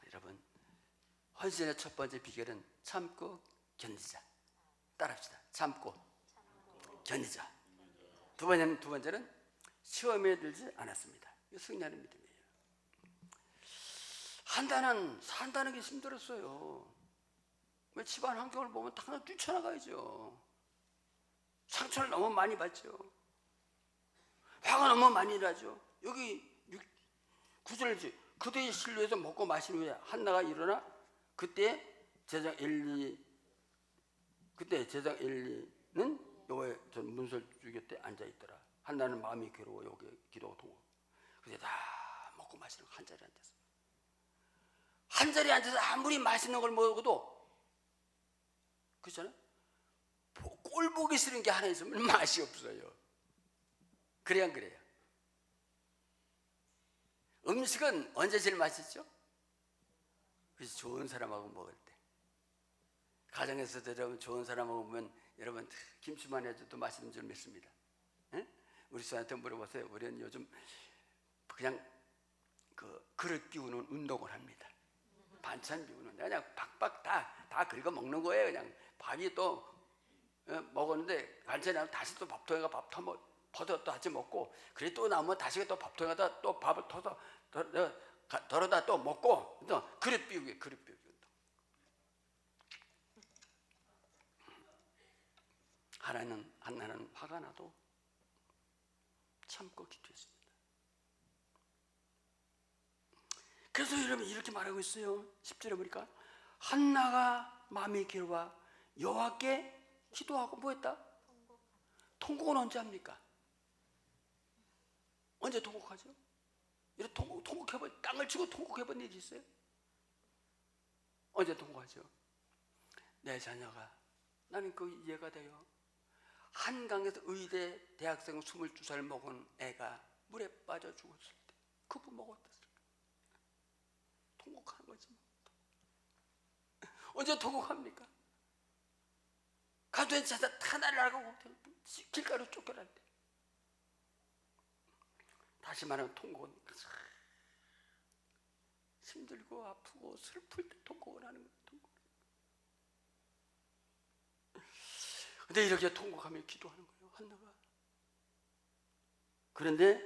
여러분 헌신의 첫 번째 비결은 참고 견디자. 따라합시다. 참고 견디자. 두 번째는 시험에 들지 않았습니다. 이거 승리하는 믿음이에요. 한나는 산다는 게 힘들었어요. 왜 집안 환경을 보면 당연히 뛰쳐나가야죠. 상처를 너무 많이 받죠. 화가 너무 많이 나죠. 여기 9절이지. 그대의 실로에서 먹고 마신 후에 한나가 일어나 그때 제장 엘리는 여호와의 문설주 곁에 앉아 있더라. 한나는 마음이 괴로워 여기 기도가 통곡. 그래서 다 먹고 마시는 거 한 자리에 앉아서. 한 자리에 앉아서 아무리 맛있는 걸 먹어도 그렇잖아요. 꼴 보기 싫은 게 하나 있으면 맛이 없어요. 그래야 안 그래요? 음식은 언제 제일 맛있죠? 그래서 좋은 사람하고 먹을 때. 가정에서도 여러분 좋은 사람하고 보면 여러분 김치만 해줘도 맛있는 줄 믿습니다. 에? 우리 수한테 물어보세요. 우리는 요즘 그냥 그 그릇 비우는 운동을 합니다. 반찬 비우는 그냥 박박 다 긁어 먹는 거예요. 그냥 밥이 또 먹었는데 반찬이 나면 다시 또 밥통에가 밥 퍼서 또 같이 먹고 그래 또 남으면 다시 또 밥통에다 또 밥을 터서 덜어다 또 먹고 또 그릇 비우기 운동. 한나는 화가 나도 참고 기도했습니다. 그래서 여러분 이렇게 말하고 있어요. 10절에 보니까 한나가 마음이 괴로워 여호와께 기도하고 뭐했다? 통곡은 언제 합니까? 언제 통곡하죠? 이렇게 통곡해본 땅을 치고 통곡해본 일이 있어요? 언제 통곡하죠? 내 자녀가 나는 그 이해가 돼요. 한강에서 의대 대학생 22살 먹은 애가 물에 빠져 죽었을 때 그 부모가 어땠을까? 통곡하는 거지. 언제 통곡합니까? 가두인 자다 타날라고 길가로 쫓겨날 때. 다시 말하면 통곡은 힘들고 아프고 슬플 때 통곡을 하는 거예요. 통곡. 근데 이렇게 통곡하며 기도하는 거예요. 한나가. 그런데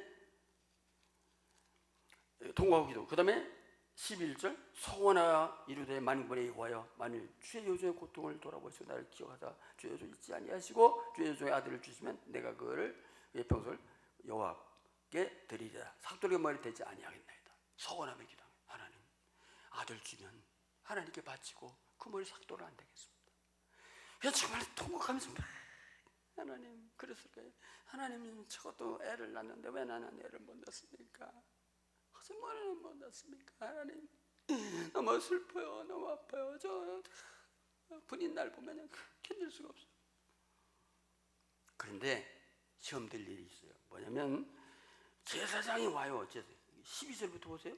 통곡하고 기도. 그 다음에 11절 서원하여 이르되 만군의 여호와여 만일 주의 여종의 고통을 돌아보시고 나를 기억하사 주의 여종 잊지 아니하시고 주의 여종의 아들을 주시면 내가 그를 그의 평소를 여호와께 드리리라. 삭돌의 머리 되지 아니하겠나이다. 서원하며 기도하면 하나님 아들 주면 하나님께 바치고 그 머리 삭돌은 안 되겠습니다. 그래서 정말 통곡하면서 하나님 그랬을까요? 하나님 저것도 애를 낳는데 왜 나는 애를 못 낳습니까? 정말 못 낳습니까? 하나님 너무 슬퍼요. 너무 아파요. 저 분인 날 보면 견딜 수가 없어요. 그런데 시험 될 일이 있어요. 뭐냐면 제사장이 와요. 12절부터 보세요.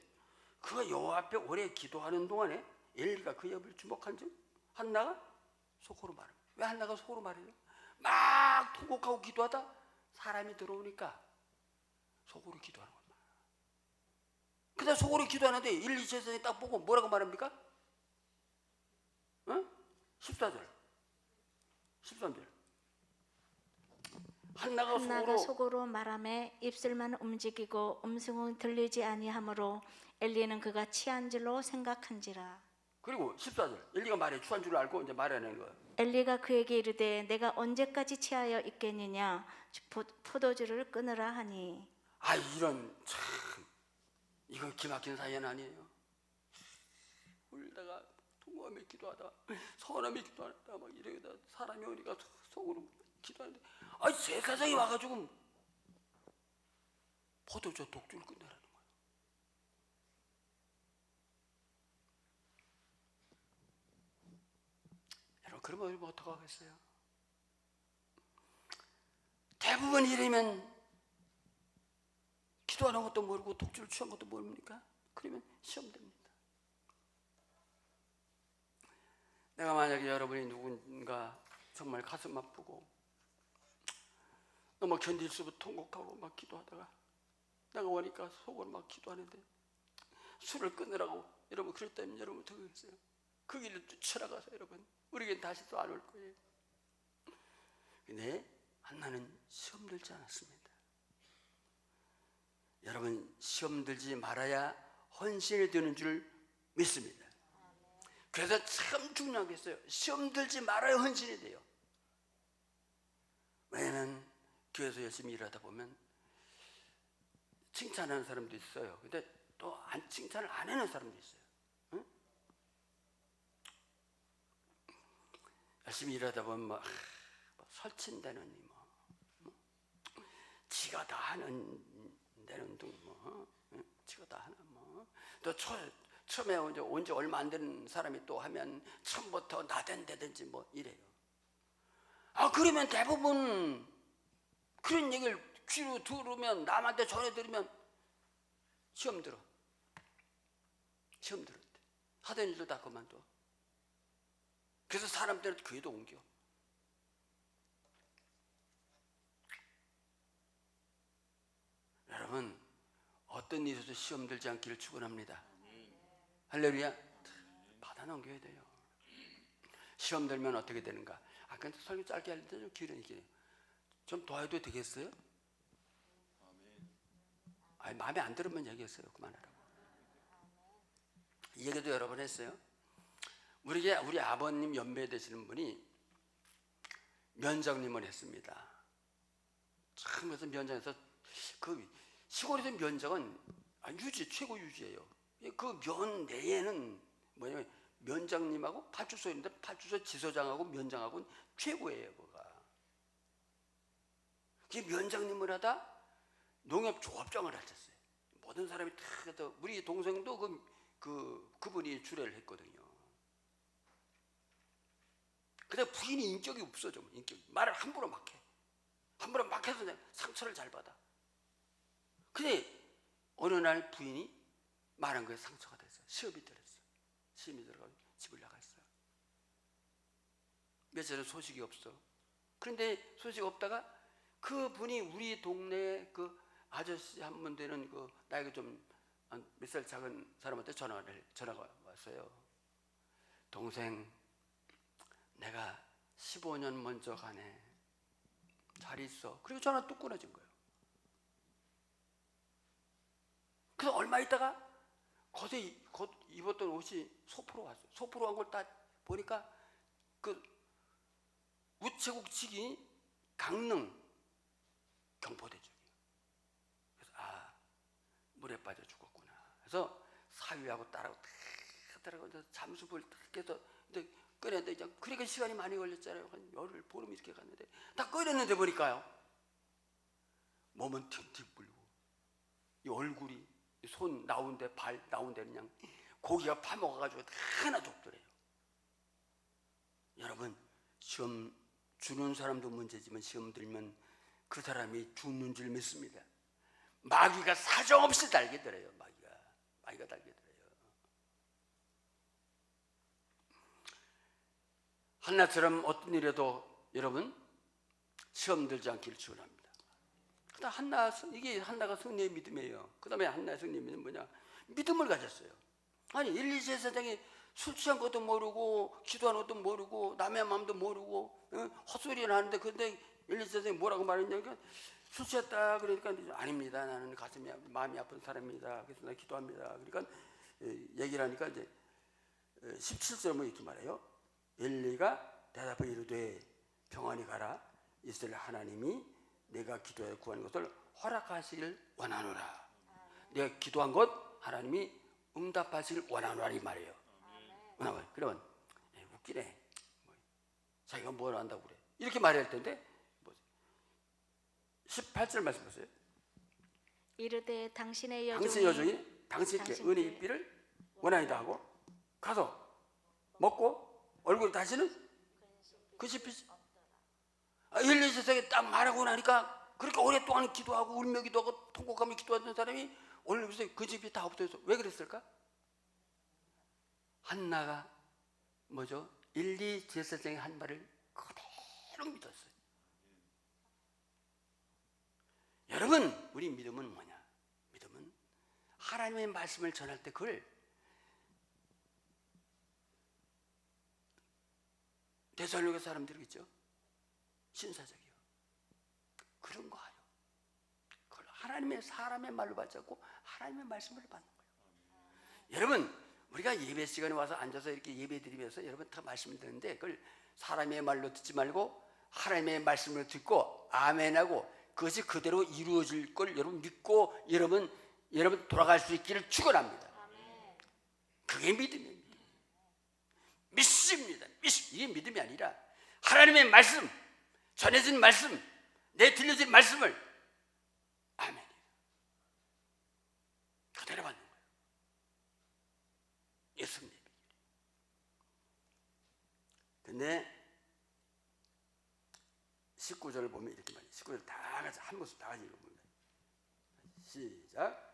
그가 여호와 앞에 오래 기도하는 동안에 엘리가 그 옆을 주목한 즉 한나가 속으로 말합니다. 왜 한나가 속으로 말해요? 막 통곡하고 기도하다 사람이 들어오니까 속으로 기도하는 겁니다. 그냥 속으로 기도하는데 1, 2제사장이 딱 보고 뭐라고 말합니까? 14절 13절 한나가 속으로 말하매 입술만 움직이고 음성은 들리지 아니하므로 엘리는 그가 취한 줄로 생각한지라. 그리고 14절 엘리가 말해 취한 줄 알고 이제 말해내는 거예요. 엘리가 그에게 이르되 내가 언제까지 취하여 있겠느냐 포도주를 끊으라 하니. 이런 참 이건 기막힌 사연 아니에요. 울다가 통곡하며 기도하다 서운하며 기도하다 막 이러다 사람이 오니까 속으로 기도하는데 제사장이 와가지고 포도주 독주를 끝내라는 거예요. 여러분 그러면 어떡하겠어요? 대부분 이러면 기도하는 것도 모르고 독주를 취한 것도 모릅니까? 그러면 시험됩니다. 내가 만약에 여러분이 누군가 정말 가슴 아프고 너무 견딜 수 없이 통곡하고 막 기도하다가 내가 오니까 속으로 막 기도하는데 술을 끊으라고 여러분 그랬다면 여러분 어떻게 하겠어요? 그 길을 쫓아가서 여러분 우리에겐 다시 또 안 올 거예요. 근데 한나는 시험 들지 않았습니다. 여러분 시험 들지 말아야 헌신이 되는 줄 믿습니다. 그래서 참 중요한 게 있어요. 시험 들지 말아야 헌신이 돼요. 왜냐면 교회에서 열심히 일하다 보면 칭찬하는 사람도 있어요. 근데 또 칭찬을 안 하는 사람도 있어요. 응? 열심히 일하다 보면 설친다느니 지가 다 하는 데는 뭐 지가 다 하나 뭐또 처음에 온 지 얼마 안 되는 사람이 또 하면 처음부터 나댄다든지 뭐 이래요. 그러면 대부분 그런 얘기를 귀로 들으면, 남한테 전해 들으면 시험 들어. 하던 일도 다 그만둬. 그래서 사람들은 교회도 옮겨. 여러분, 어떤 일에도 시험 들지 않기를 축원합니다. 할렐루야. 받아 넘겨야 돼요. 시험 들면 어떻게 되는가? 근데 설교 짧게 할 때 좀 길으니까 좀 더 해도 되겠어요? 마음에 안 들으면 얘기했어요. 그만하라고. 이 얘기도 여러 번 했어요. 우리 아버님 연배 되시는 분이 면장님을 했습니다. 참, 그래서 면장에서 그 시골에서 면장은 최고 유지예요. 그 면 내에는 뭐냐면 면장님하고 파출소 있는데 파출소 지소장하고 면장하고는 최고예요. 뭐가. 그 면장님을 하다 농협 조합장을 하셨어요. 모든 사람이 다 해서 우리 동생도 그분이 주례를 했거든요. 근데 부인이 인격이 없어. 좀 말을 함부로 막 해. 함부로 막 해서 상처를 잘 받아. 근데 어느 날 부인이 말한 거에 상처가 됐어요. 시험이 들었어요. 시험이 들어가고 집을 나갔어요. 며칠은 소식이 없어. 그런데 소식 없다가 그분이 우리 동네에 그 아저씨 한 분 되는 그 나이가 좀 몇 살 작은 사람한테 전화가 왔어요. 동생, 내가 15년 먼저 가네. 잘 있어. 그리고 전화 뚝 끊어진 거예요. 그래서 얼마 있다가 곧 입었던 옷이 소포로 왔어요. 소포로 한 걸 딱 보니까 그 우체국 측이 강릉 경포대 쪽이에요. 그래서 물에 빠져 죽었구나. 그래서 사위하고 딸하고 탁 들어가서 잠수부를 탁 해서 끓였는데 이제 그러니까 시간이 많이 걸렸잖아요. 한 열흘 보름 이렇게 갔는데 다 끓였는데 보니까요, 몸은 팅팅 불고 이 얼굴이 손 나온데 발 나온데 그냥 고기가 파먹어가지고 하나도 없더래요. 여러분, 시험 주는 사람도 문제지만 시험 들면 그 사람이 죽는 줄 믿습니다. 마귀가 사정없이 달기더래요. 마귀가 달기더래요. 한나처럼 어떤 일에도 여러분 시험 들지 않기를 축원합니다. 이게 한나가 승리의 믿음이에요. 그 다음에 한나의 승리의 믿음은 뭐냐? 믿음을 가졌어요. 아니, 엘리 제사장이 술 취한 것도 모르고 기도하는 것도 모르고 남의 마음도 모르고 헛소리를 하는데, 근데 엘리 제사장이 뭐라고 말했냐면 술 취했다 그러니까 아닙니다. 나는 가슴이 마음이 아픈 사람입니다. 그래서 나 기도합니다. 그러니까 얘기를 하니까 이제 17절에 이렇게 말해요. 엘리가 대답하여 이르되 평안히 가라. 이스라엘 하나님이 내가 기도하여 구하는 것을 허락하시길 원하노라. 내가 기도한 것 하나님이 응답하시길 원하노라 이 말이에요. 그러면 웃기네. 자기가 뭘 안다고 그래. 이렇게 말할 텐데 18절 말씀 보세요. 이르되 당신의 여종이 당신께 은혜 입기를 원하이다 하고 가서 먹고 얼굴 다시는 근심피지. 엘리 제사장이 딱 말하고 나니까 그렇게 오랫동안 기도하고 울며 기도하고 통곡하며 기도하던 사람이 오늘 무슨 근심이 다 없어져서 왜 그랬을까? 한나가 뭐죠? 엘리 제사장의 한 말을 그대로 믿었어요. 여러분, 우리 믿음은 뭐냐? 믿음은 하나님의 말씀을 전할 때 그걸 데살로니가 사람들이 있죠? 신사적이요. 그런 거예요. 그걸 하나님의 사람의 말로 받지 않고 하나님의 말씀을 받는 거예요. 여러분, 우리가 예배 시간에 와서 앉아서 이렇게 예배 드리면서 여러분 다 말씀을 듣는데 그걸 사람의 말로 듣지 말고 하나님의 말씀을 듣고 아멘하고 그것이 그대로 이루어질 걸 여러분 믿고 여러분 돌아갈 수 있기를 축원합니다. 그게 믿음입니다. 믿습니다. 이게 믿음이 아니라 하나님의 말씀, 전해진 말씀, 내 들려진 말씀을 그대로 받는 거예요. 예수님. 근데 19절을 보면 이렇게 말해요. 19절 다 같이 한 모습 다 같이 읽어봅니다. 시작.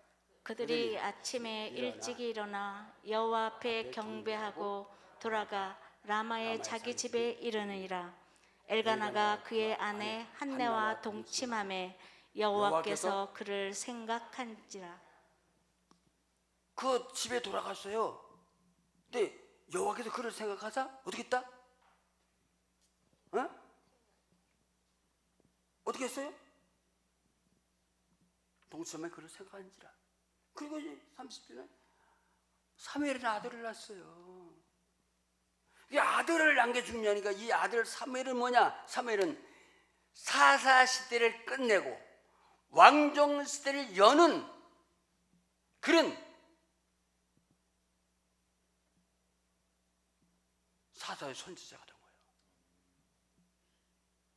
그들이 아침에 일찍 일어나 여호와 앞에 경배하고 돌아가 라마의 자기 집에 이르느니라. 엘가나가 그의 아내 한네와 동침함에 여호와께서 그를 생각한지라. 그 집에 돌아갔어요. 근데 여호와께서 그를 생각하자 어떻게 했다? 어? 어떻게 했어요? 동침함에 그를 생각한지라. 그리고 이제 30절에 사무엘은 아들을 낳았어요. 이 아들을 낳은 게 중요하니까 이 아들 사무엘은 뭐냐? 사무엘은 사사 시대를 끝내고 왕정 시대를 여는 그런 사사의 선지자가 된 거예요.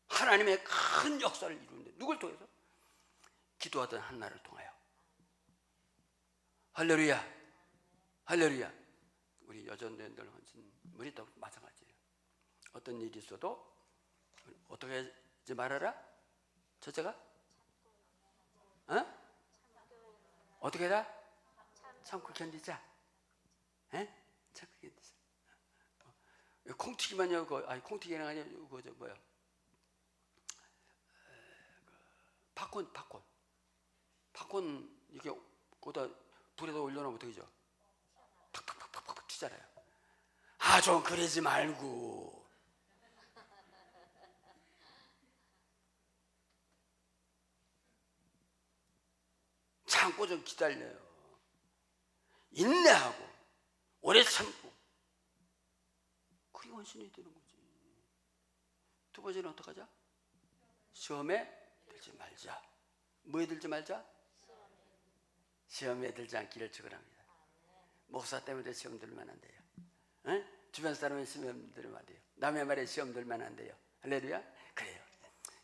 하나님의 큰 역사를 이루는데 누굴 통해서? 기도하던 한나를 통하여. 할렐루야, 할렐루야. 우리 여전대들 헌신 우리도 마찬가지예요. 어떤 일이 있어도 어떻게 하지 말아라? 첫째가 어떻게 해라? 참고 견디자. 참고 견디자. 콩튀기만요. 콩튀기는 아니에요. 그저 뭐야? 팝콘 이렇게 거기다 불에다 올려놓으면 어떻게 죠? 팍팍팍팍 튀잖아요. 좀 그러지 말고. 참고 좀 기다려요. 인내하고 오래 참고. 그게 헌신이 되는 거지. 두 번째는 어떡하자? 시험에 들지 말자. 뭐에 들지 말자? 시험에 들지 않기를 축원합니다. 목사 때문에 시험 들면 안 돼요. 주변 사람은 시험 들면 안 돼요. 남의 말에 시험 들면 안 돼요. 할렐루야. 그래요.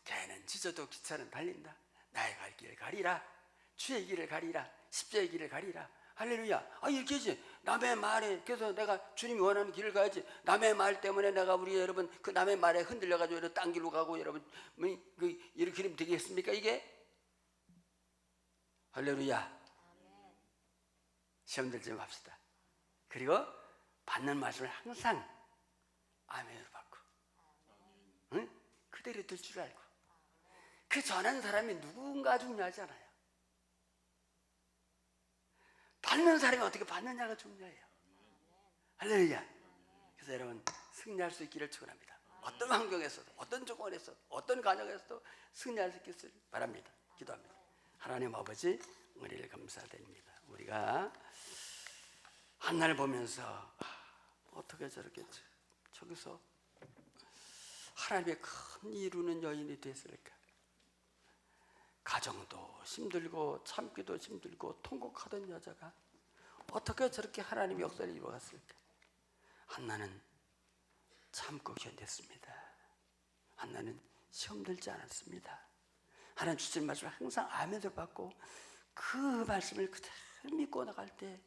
걔는 지저도 기차는 달린다. 나의 갈 길을 가리라. 주의 길을 가리라. 십자의 길을 가리라. 할렐루야. 이렇게 하지. 남의 말에, 그래서 내가 주님이 원하는 길을 가야지. 남의 말 때문에 내가 우리 여러분 그 남의 말에 흔들려가지고 이렇게 딴 길로 가고 여러분 이렇게 그리면 되겠습니까 이게? 할렐루야. 시험 들지 맙시다. 그리고 받는 말씀을 항상 아멘으로 받고, 그대로 들 줄 알고. 그 전한 사람이 누군가 중요하지 않아요. 받는 사람이 어떻게 받느냐가 중요해요. 할렐루야. 그래서 여러분 승리할 수 있기를 축원합니다. 어떤 환경에서도, 어떤 조건에서도, 어떤 가정에서도 승리할 수 있기를 바랍니다. 기도합니다. 하나님 아버지, 은혜를 감사드립니다. 우리가 한날 보면서 어떻게 저렇게 저기서 하나님의 큰 이루는 여인이 됐을까? 가정도 힘들고 참기도 힘들고 통곡하던 여자가 어떻게 저렇게 하나님의 역사를 이루었을까? 한나는 참고 견뎠습니다. 한나는 시험 들지 않았습니다. 하나님 주신 말씀을 항상 아멘을 받고 그 말씀을 그대로 믿고 나갈 때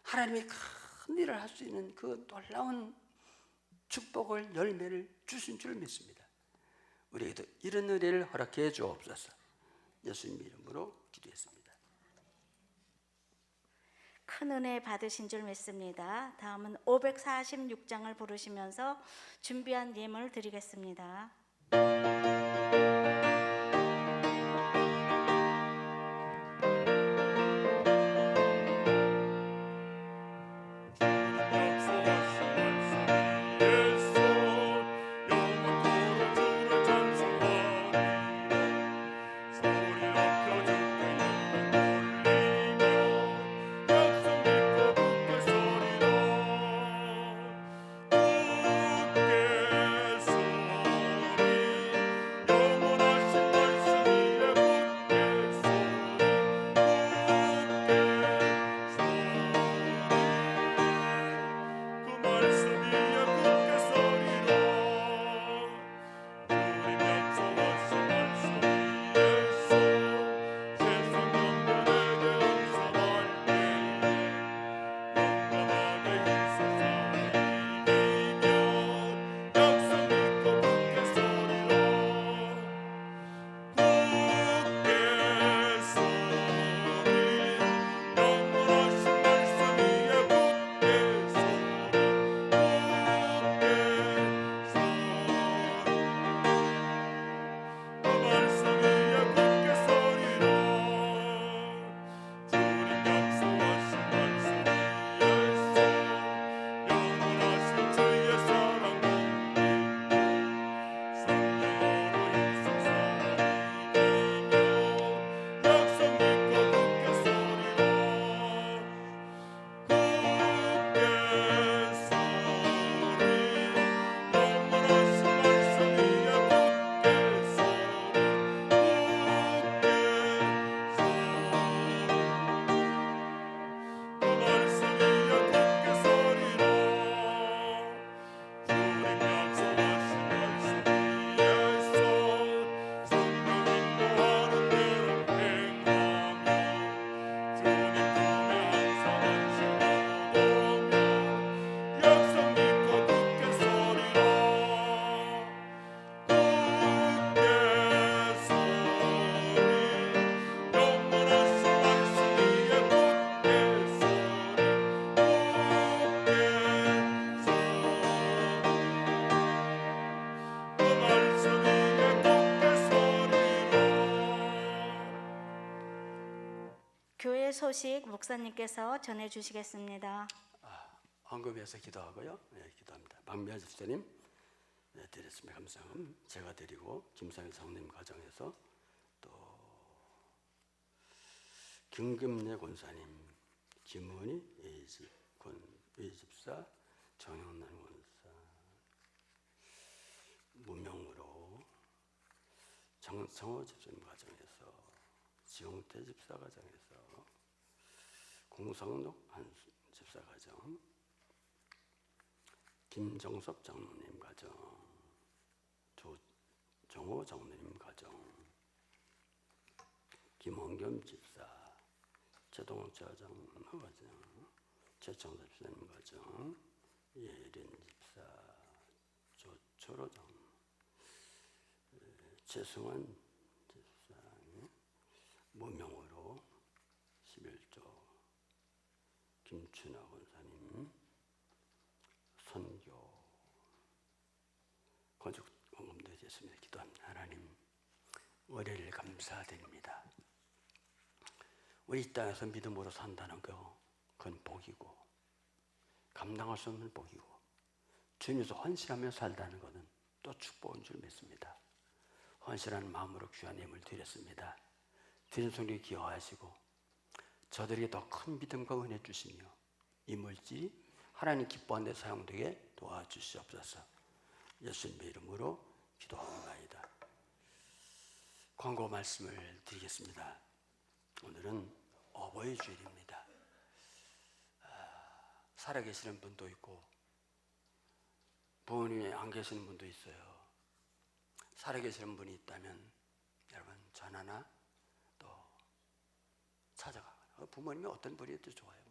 하나님이 큰 일을 할 수 있는 그 놀라운 축복을 열매를 주신 줄 믿습니다. 우리에게도 이런 은혜를 허락해 주옵소서. 예수님 이름으로 기도했습니다. 큰 은혜 받으신 줄 믿습니다. 다음은 546장을 부르시면서 준비한 예물 드리겠습니다. 영원한 소식 목사님께서 전해주시겠습니다. 헌금해서 기도하고요. 네, 기도합니다. 박미아 집사님 네, 드렸습니다. 감사함 제가 드리고 김상일 장로님 가정에서 또 김금래 권사님, 김은희 예집사, 정영란 권사 무명으로 정성호 집사님 가정에서 지용태 집사 가정에서 공성록 한 집사 가정 김정섭 장로님 가정, 조정호 장로님 가정, 김원겸 집사, 최동철 장로 가정, 최청섭 집사님 가정, 예린 집사, 조초로 장로, 최승환 집사, 무명으로 11조, 김춘하 권사님, 선교 건축 헌금도 됐습니다. 기도합니다. 하나님, 은혜를 감사드립니다. 우리 이 땅에서 믿음으로 산다는 거 그건 복이고 감당할 수 없는 복이고 주님께서 헌신하며 살다는 것은 또 축복인 줄 믿습니다. 헌신하는 마음으로 귀한 예물 드렸습니다. 드린 손에 기여하시고 저들에게 더 큰 믿음과 은혜 주시며 이 물질이 하나님 기뻐하는 데 사용되게 도와주시옵소서. 예수님의 이름으로 기도하옵나이다. 광고 말씀을 드리겠습니다. 오늘은 어버이 주일입니다. 살아계시는 분도 있고 부모님이 안 계시는 분도 있어요. 살아계시는 분이 있다면 여러분 전화나 또 찾아가. 부모님이 어떤 분이어도 좋아요.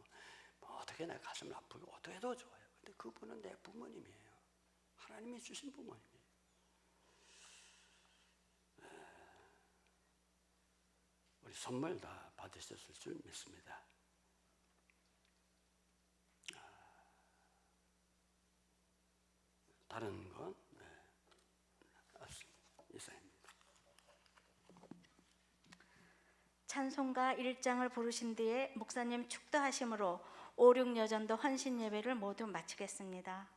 뭐 어떻게 내 가슴을 아프고 어떻게 해도 좋아요. 근데 그분은 내 부모님이에요. 하나님이 주신 부모님이에요. 우리 선물 다 받으셨을 줄 믿습니다. 다른 건 없습니다. 이상입니다. 찬송가 1장을 부르신 뒤에 목사님 축도하심으로 5, 6여전도 헌신 예배를 모두 마치겠습니다.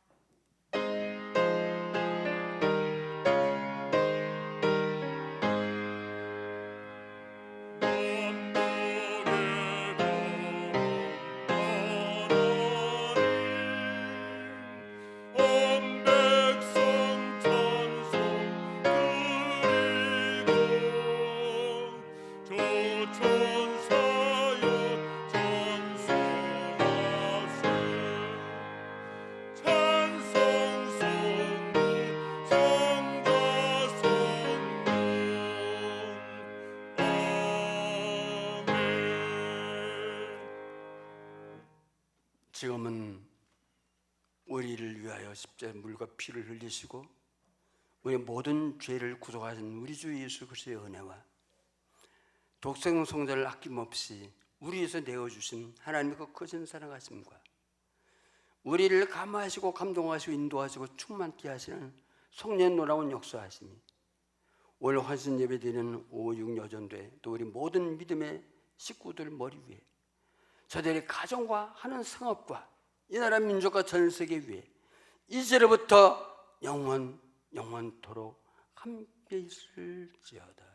지금은 우리를 위하여 십자가에 물과 피를 흘리시고 우리 모든 죄를 구속하신 우리 주 예수 그리스도의 은혜와 독생 성자를 아낌없이 우리 위해서 내어주신 하나님의 그 크신 사랑하심과 우리를 감화하시고 감동하시고 인도하시고 충만케 하시는 성령 놀라운 역사하심이 오늘 헌신 예배드리는 5, 6여전도에 또 우리 모든 믿음의 식구들 머리 위에 저들의 가정과 하는 상업과 이 나라 민족과 전 세계 위에 이제로부터 영원토록 함께 있을지어다.